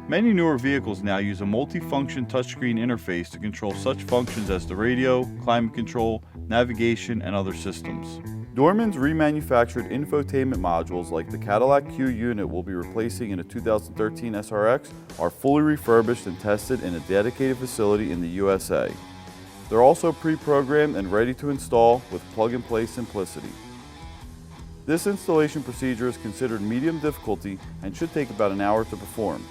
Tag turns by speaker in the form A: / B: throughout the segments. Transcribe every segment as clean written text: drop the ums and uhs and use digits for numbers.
A: Many newer vehicles now use a multi-function touchscreen interface to control such functions as the radio, climate control, navigation, and other systems. Dorman's remanufactured infotainment modules like the Cadillac CUE unit we'll be replacing in a 2013 SRX are fully refurbished and tested in a dedicated facility in the USA. They're also pre-programmed and ready to install with plug-and-play simplicity. This installation procedure is considered medium difficulty and should take about an hour to perform.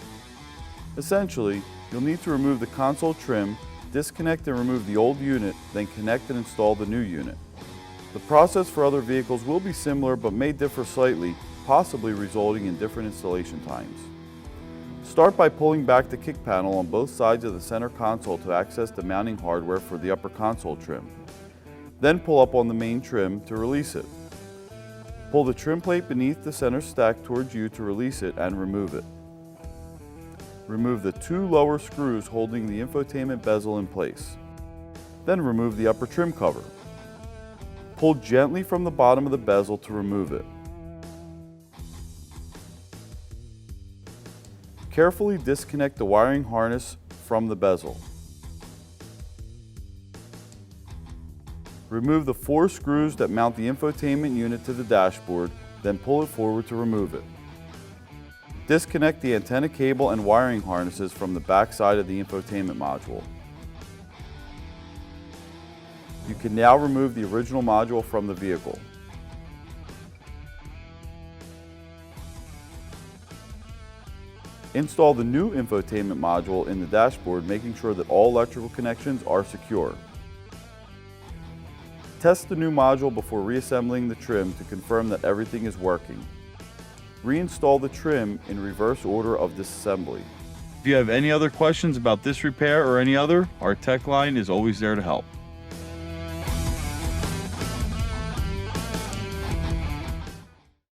A: Essentially, you'll need to remove the console trim, disconnect and remove the old unit, then connect and install the new unit. The process for other vehicles will be similar but may differ slightly, possibly resulting in different installation times. Start by pulling back the kick panel on both sides of the center console to access the mounting hardware for the upper console trim. Then pull up on the main trim to release it. Pull the trim plate beneath the center stack towards you to release it and remove it. Remove the two lower screws holding the infotainment bezel in place. Then remove the upper trim cover. Pull gently from the bottom of the bezel to remove it. Carefully disconnect the wiring harness from the bezel. Remove the 4 screws that mount the infotainment unit to the dashboard, then pull it forward to remove it. Disconnect the antenna cable and wiring harnesses from the back side of the infotainment module. You can now remove the original module from the vehicle. Install the new infotainment module in the dashboard, making sure that all electrical connections are secure. Test the new module before reassembling the trim to confirm that everything is working. Reinstall the trim in reverse order of disassembly. If you have any other questions about this repair or any other, our tech line is always there to help.